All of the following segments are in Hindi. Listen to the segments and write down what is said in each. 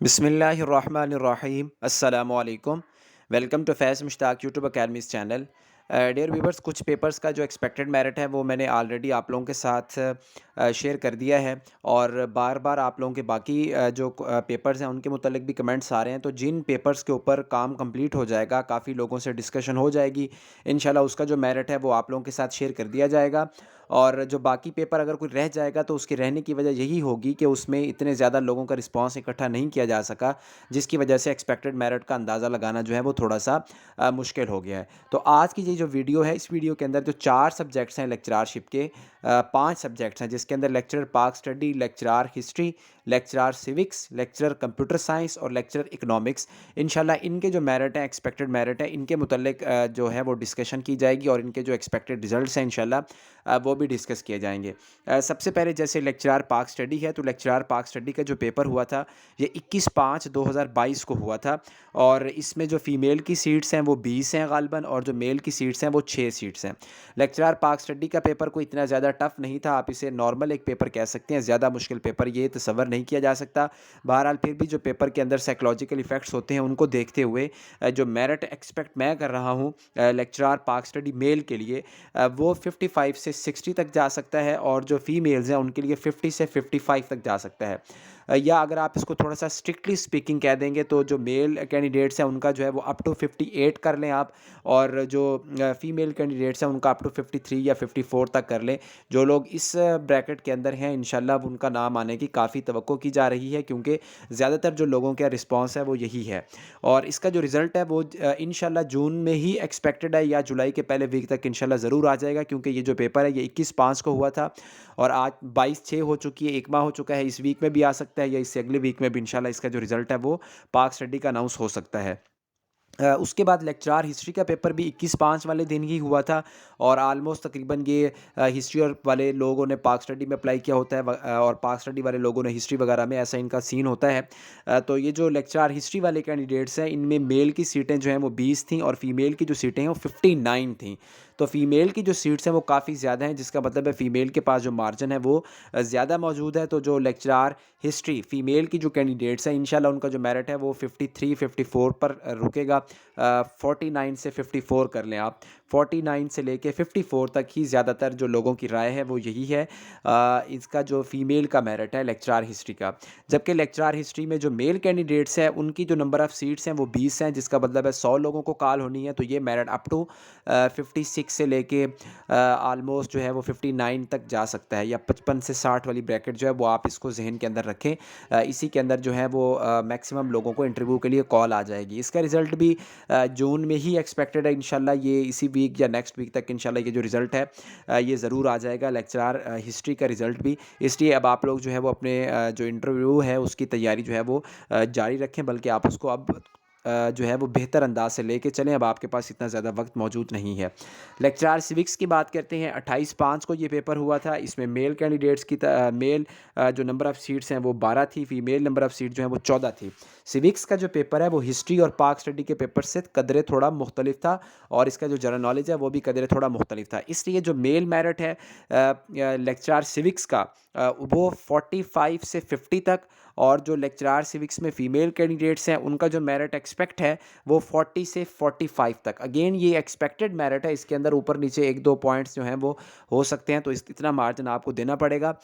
बिस्मिल्लाहिर्रहमानिर्रहीम अस्सलामुअलैकुम। Welcome to Faiz Mushtaq YouTube academy's channel. Dear viewers, कुछ पेपर्स का जो एक्सपेक्टेड मेरिट है वो मैंने ऑलरेडी आप लोगों के साथ शेयर कर दिया है और बार बार आप लोगों के बाकी जो पेपर्स हैं उनके मुतल्लिक भी कमेंट्स आ रहे हैं। तो जिन पेपर्स के ऊपर काम कंप्लीट हो जाएगा, काफ़ी लोगों से डिस्कशन हो जाएगी, इंशाल्लाह उसका जो मेरिट है वो आप लोगों के साथ शेयर कर दिया जाएगा। और जो बाकी पेपर अगर कोई रह जाएगा तो उसके रहने की वजह यही होगी कि उसमें इतने ज़्यादा लोगों का रिस्पांस इकट्ठा नहीं किया जा सका, जिसकी वजह से एक्सपेक्टेड मेरिट का अंदाज़ा लगाना जो है वो थोड़ा सा मुश्किल हो गया है। तो आज की ये जो वीडियो है, इस वीडियो के अंदर जो 4 सब्जेक्ट्स हैं लेक्चरारशिप के, 5 सब्जेक्ट्स हैं जिसके अंदर लेक्चरर पाक study, lecturer history, lecturer civics, lecturer computer science और लेक्चरर इकोनॉमिक्स, इंशाल्लाह इनके जो मेरिट हैं, एक्सपेक्टेड मेरिट है, इनके मुतल्लिक जो है वो डिस्कशन की जाएगी और इनके जो एक्सपेक्टेड रिजल्ट्स हैं इंशाल्लाह वो भी डिस्कस किए जाएंगे। सबसे पहले जैसे लेक्चरार पाक स्टडी है, तो लेक्चरार पाक स्टडी का जो पेपर हुआ था ये 21/5/2022 को हुआ था और इसमें जो फ़ीमेल की सीट्स हैं वो 20 हैं ग़ालिबन और जो मेल की सीट्स हैं वो 6 सीट्स हैं। लेक्चरार पाक स्टडी का पेपर कोई इतना ज़्यादा टफ़ नहीं था, आप इसे नॉर्मल एक पेपर कह सकते हैं, ज़्यादा मुश्किल पेपर ये तसव्वुर नहीं किया जा सकता। बहरहाल फिर भी जो पेपर के अंदर साइकोलॉजिकल इफ़ेक्ट्स होते हैं उनको देखते हुए जो मेरिट एक्सपेक्ट मैं कर रहा हूँ लेक्चरार पाक स्टडी मेल के लिए, वो 55 से 60 तक जा सकता है और जो फीमेल्स हैं उनके लिए 50 से 55 तक जा सकता है। या अगर आप इसको थोड़ा सा स्ट्रिक्टली स्पीकिंग कह देंगे तो जो मेल कैंडिडेट्स हैं उनका जो है वो अप टू 58 कर लें आप, और जो फीमेल कैंडिडेट्स हैं उनका अप टू 53 या 54 तक कर लें। जो लोग इस ब्रैकेट के अंदर हैं इंशाल्लाह अब उनका नाम आने की काफ़ी तवक्को की जा रही है, क्योंकि ज़्यादातर जो लोगों का रिस्पांस है वो यही है। और इसका जो रिज़ल्ट है वो इंशाल्लाह जून में ही एक्सपेक्टेड है या जुलाई के पहले वीक तक इंशाल्लाह ज़रूर आ जाएगा, क्योंकि ये जो पेपर है ये 21/5 को हुआ था और आज 22/6 हो चुकी है, 1 माह हो चुका है। इस वीक में भी आ सकता है या इससे अगले वीक में भी इंशाल्लाह इसका जो रिज़ल्ट है वो पाक स्टडी का अनाउंस हो सकता है। उसके बाद लेक्चरार हिस्ट्री का पेपर भी 21/5 वाले दिन ही हुआ था और आलमोस्ट तकरीबन ये हिस्ट्री और वाले लोगों ने पाक स्टडी में अप्लाई किया होता है और पाक स्टडी वाले लोगों ने हिस्ट्री वगैरह में, ऐसा इनका सीन होता है। तो ये जो लेक्चरार हिस्ट्री वाले कैंडिडेट्स हैं इनमें मेल की सीटें जो हैं वो 20 थीं और फीमेल की जो सीटें हैं वो 59 थीं। तो फीमेल की जो सीट्स हैं वो काफ़ी ज़्यादा हैं, जिसका मतलब है फ़ीमेल के पास जो मार्जिन है वो ज़्यादा मौजूद है। तो जो लेक्चरार हिस्ट्री फ़ीमेल की जो कैंडिडेट्स हैं इंशाल्लाह उनका जो मेरिट है वो 53-54 पर रुकेगा। 49 से 54 कर लें आप, 49 से लेके 54 तक ही ज़्यादातर जो लोगों की राय है वो यही है इसका जो फ़ीमेल का मेरिट है लेक्चरार हिस्ट्री का। जबकि लेक्चरार हिस्ट्री में जो मेल कैंडिडेट्स हैं उनकी जो नंबर ऑफ़ सीट्स हैं वो 20 हैं, जिसका मतलब है 100 लोगों को कॉल होनी है। तो ये मेरिट अप टू 56 से लेके ऑलमोस्ट जो है वो 59 तक जा सकता है, या 55 से 60 वाली ब्रैकेट जो है वो आप इसको ज़हन के अंदर रखें। इसी के अंदर जो है वो मैक्सिमम लोगों को इंटरव्यू के लिए कॉल आ जाएगी। इसका रिज़ल्ट भी जून में ही एक्सपेक्टेड है इंशाल्लाह, ये इसी वीक या नेक्स्ट वीक तक इंशाल्लाह ये जो रिज़ल्ट है ये ज़रूर आ जाएगा लेक्चरार हिस्ट्री का रिज़ल्ट भी। इसलिए अब आप लोग जो है वो अपने जो इंटरव्यू है उसकी तैयारी जो है वो जारी रखें, बल्कि आप उसको अब जो है वो बेहतर अंदाज से लेके चलें। अब आपके पास इतना ज़्यादा वक्त मौजूद नहीं है। लेक्चरार सिविक्स की बात करते हैं, 28/5 को ये पेपर हुआ था। इसमें मेल कैंडिडेट्स की मेल जो नंबर ऑफ़ सीट्स हैं वो 12 थी, फीमेल नंबर ऑफ़ सीट जो है वो 14 थी। सिविक्स का जो पेपर है वो हिस्ट्री और पाक स्टडी के पेपर से कदरे थोड़ा मुख्तलिफ था और इसका जो जनरल नॉलेज है वो भी कदरे थोड़ा मुख्तलिफ था। इसलिए जो मेल मेरिट है लेक्चरार सिविक्स का वो 45 से 50 तक, और जो लेक्चरार सिविक्स में फ़ीमेल कैंडिडेट्स हैं उनका जो मेरिट एक्सपेक्ट है वो 40 से 45 तक। अगेन ये एक्सपेक्टेड मेरिट है, इसके अंदर ऊपर नीचे 1-2 पॉइंट्स जो हैं वो हो सकते हैं, तो इतना मार्जिन आपको देना पड़ेगा।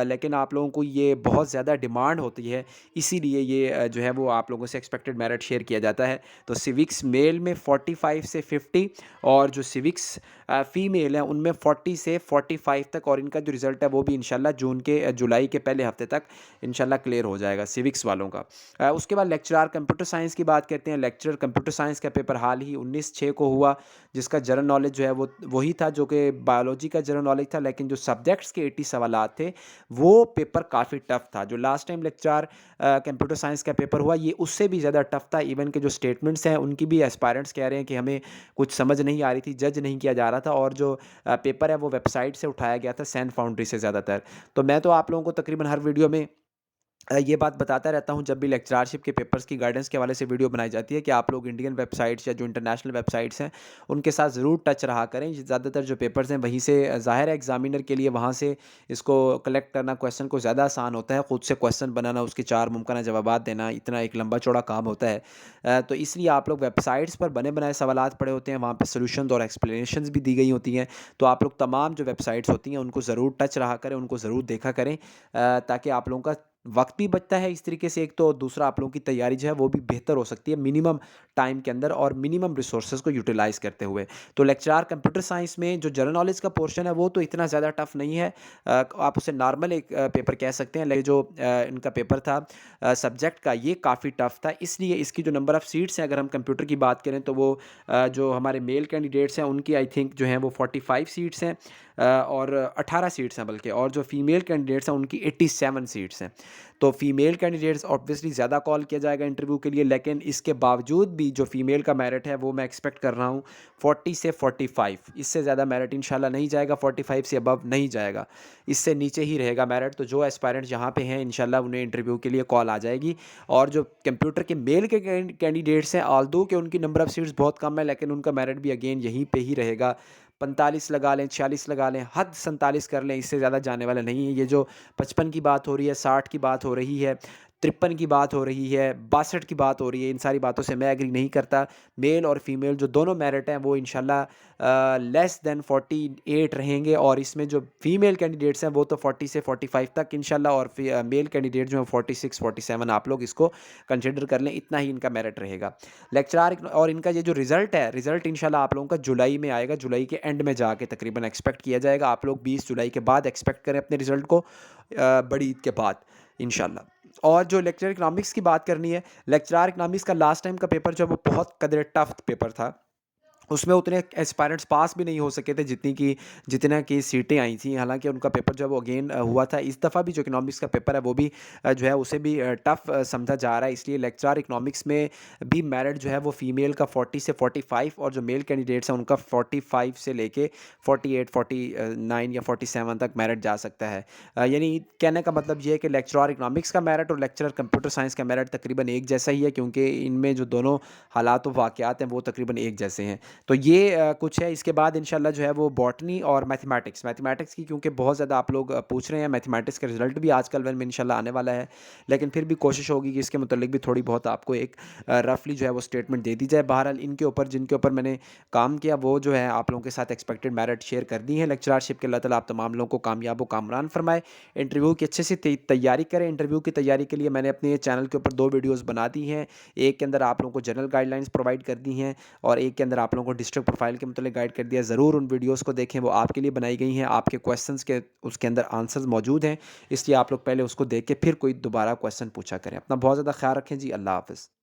लेकिन आप लोगों को ये बहुत ज़्यादा डिमांड होती है, इसीलिए ये जो है वो आप लोगों से एक्सपेक्टेड मेरिट शेयर किया जाता है। तो सिविक्स मेल में 45 से 50 और जो सिविक्स फ़ीमेल हैं उनमें 40 से 45 तक, और इनका जो रिज़ल्ट है वो भी इंशाल्लाह जून के जुलाई के पहले हफ्ते तक इंशाल्लाह क्लियर हो जाएगा सिविक्स वालों का। उसके बाद लेक्चरार कंप्यूटर साइंस की बात करते हैं। लेक्चरर कंप्यूटर साइंस का पेपर हाल ही 19/6 को हुआ, जिसका जनरल नॉलेज जो है वो वही था जो कि बायोलॉजी का जनरल नॉलेज था, लेकिन जो सब्जेक्ट्स के 80 सवालात थे वो पेपर काफ़ी टफ था। जो last time lecturer computer science का पेपर हुआ ये उससे भी ज़्यादा टफ था। इवन के जो स्टेटमेंट्स हैं उनकी भी एस्पायरेंट्स कह रहे हैं कि हमें कुछ समझ नहीं आ रही थी, जज नहीं किया जा रहा था, और जो पेपर है वो वेबसाइट से उठाया गया था, सैन फाउंड्री से ज़्यादातर। तो मैं तो आप लोगों को तकरीबन हर वीडियो में ये बात बताता रहता हूँ जब भी लेक्चरशिप के पेपर्स की गाइडेंस के हवाले से वीडियो बनाई जाती है कि आप लोग इंडियन वेबसाइट्स या जो इंटरनेशनल वेबसाइट्स हैं उनके साथ ज़रूर टच रहा करें। ज़्यादातर जो पेपर्स हैं वहीं से ज़ाहिर है एग्जामिनर के लिए वहाँ से इसको कलेक्ट करना क्वेश्चन को ज़्यादा आसान होता है। ख़ुद से क्वेश्चन बनाना, उसके 4 मुमकिन जवाबात देना इतना एक लंबा चौड़ा काम होता है। तो इसलिए आप लोग वेबसाइट्स पर बने बनाए सवालात पड़े होते हैं, वहाँ पर सोल्यूशंस और एक्सप्लेनेशंस भी दी गई होती हैं। तो आप लोग तमाम जो वेबसाइट्स होती हैं उनको ज़रूर टच रहा करें, उनको ज़रूर देखा करें, ताकि आप लोगों का वक़्त भी बचता है इस तरीके से, एक तो दूसरा आप लोगों की तैयारी जो है वो भी बेहतर हो सकती है मिनिमम टाइम के अंदर और मिनिमम रिसोर्सेज़ को यूटिलाइज़ करते हुए। तो लेक्चरार कंप्यूटर साइंस में जो जनरल नॉलेज का पोर्शन है वो तो इतना ज़्यादा टफ नहीं है। आप उसे नॉर्मल एक पेपर कह सकते हैं, लेकिन जो इनका पेपर था सब्जेक्ट का, ये काफ़ी टफ था। इसलिए इसकी जो नंबर ऑफ़ सीट्स हैं, अगर हम कंप्यूटर की बात करें तो वो जो हमारे मेल कैंडिडेट्स हैं उनकी आई थिंक जो हैं वो 45 सीट्स हैं, और 18 सीट्स हैं बल्कि, और जो फीमेल कैंडिडेट्स हैं उनकी 87 सीट्स हैं। तो फीमेल कैंडिडेट्स ऑब्वियसली ज़्यादा कॉल किया जाएगा इंटरव्यू के लिए, लेकिन इसके बावजूद भी जो फीमेल का मेरिट है वो मैं एक्सपेक्ट कर रहा हूँ 40 से 45, इससे ज़्यादा मेरिट इंशाल्लाह नहीं जाएगा, 45 से अबव नहीं जाएगा, इससे नीचे ही रहेगा मेरिट। तो जो एस्पायरेंट्स यहाँ पे हैं इंशाल्लाह उन्हें इंटरव्यू के लिए कॉल आ जाएगी। और जो कंप्यूटर के मेल के कैंडिडेट्स हैं, ऑल्दो कि उनकी नंबर ऑफ़ सीट्स बहुत कम है, लेकिन उनका मेरिट भी अगेन यहीं पे ही रहेगा। 45 लगा लें, 46 लगा लें, हद 47 कर लें, इससे ज़्यादा जाने वाला नहीं है। ये जो 55 की बात हो रही है, 60 की बात हो रही है, 53 की बात हो रही है, 62 की बात हो रही है, इन सारी बातों से मैं एग्री नहीं करता। मेल और फीमेल जो दोनों मेरिट हैं वो इंशाल्लाह लेस देन 48 रहेंगे, और इसमें जो फीमेल कैंडिडेट्स हैं वो तो 40 से 45 तक इंशाल्लाह, और मेल कैंडिडेट जो हैं 46 47 आप लोग इसको कंसिडर कर लें, इतना ही इनका मेरिट रहेगा। लेक्चरार और इनका ये जो रिज़ल्ट है, रिज़ल्ट इंशाल्लाह आप लोगों का जुलाई में आएगा, जुलाई के एंड में जाके तकरीबन एक्सपेक्ट किया जाएगा। आप लोग 20 जुलाई के बाद एक्सपेक्ट करें अपने रिज़ल्ट को, बड़ी ईद के बाद इंशाल्लाह। और जो लेक्चरर इकनॉमिक्स की बात करनी है, लेक्चरार इकनॉमिक्स का लास्ट टाइम का पेपर जो है वो बहुत कदरे टफ पेपर था। उसमें उतने एस्पायरेंट्स पास भी नहीं हो सके थे जितना की सीटें आई थी। हालाँकि उनका पेपर जो है वो अगेन हुआ था। इस दफ़ा भी जो इकोनॉमिक्स का पेपर है वो भी जो है उसे भी टफ समझा जा रहा है। इसलिए लेक्चरार इकोनॉमिक्स में भी मेरिट जो है वो फीमेल का 40 से 45, और जो मेल कैंडिडेट्स हैं उनका 45 से लेके 48, 49 या 47 तक मेरिट जा सकता है। यानी कहने का मतलब ये है कि लेक्चरार इकोनॉमिक्स का मेरिट और लेक्चरर कंप्यूटर साइंस का मेरिट तकरीबन एक जैसा ही है, क्योंकि इनमें जो दोनों हालात व वाक़यात हैं वो तकरीबन एक जैसे हैं। तो ये कुछ है। इसके बाद इंशाल्लाह जो है वो बॉटनी और मैथमेटिक्स की, क्योंकि बहुत ज़्यादा आप लोग पूछ रहे हैं, मैथमेटिक्स का रिज़ल्ट भी आजकल में इंशाल्लाह आने वाला है। लेकिन फिर भी कोशिश होगी कि इसके मुतल्लिक भी थोड़ी बहुत आपको एक रफली जो है वो स्टेटमेंट दे दी जाए। बहरहाल इनके ऊपर जिनके ऊपर मैंने काम किया वो जो है आप लोगों के साथ एक्सपेक्टेड मेरिट शेयर कर दी है लेक्चरशिप के। अल्लाह ताला आप तमाम लोगों को कामयाब व कामरान फरमाए। इंटरव्यू की अच्छे से तैयारी करें। इंटरव्यू की तैयारी के लिए मैंने अपने चैनल के ऊपर 2 वीडियोज़ बना दी हैं। एक के अंदर आप लोगों को जनरल गाइडलाइंस प्रोवाइड कर दी हैं, और एक के अंदर आप लोगों को डिस्ट्रिक्ट प्रोफाइल के मतलब गाइड कर दिया। ज़रूर उन वीडियोज़ को देखें, वो आपके लिए बनाई गई हैं। आपके क्वेश्चंस के उसके अंदर आंसर्स मौजूद हैं, इसलिए आप लोग पहले उसको देख के फिर कोई दोबारा क्वेश्चन पूछा करें। अपना बहुत ज़्यादा ख्याल रखें जी। अल्लाह हाफ़िज़।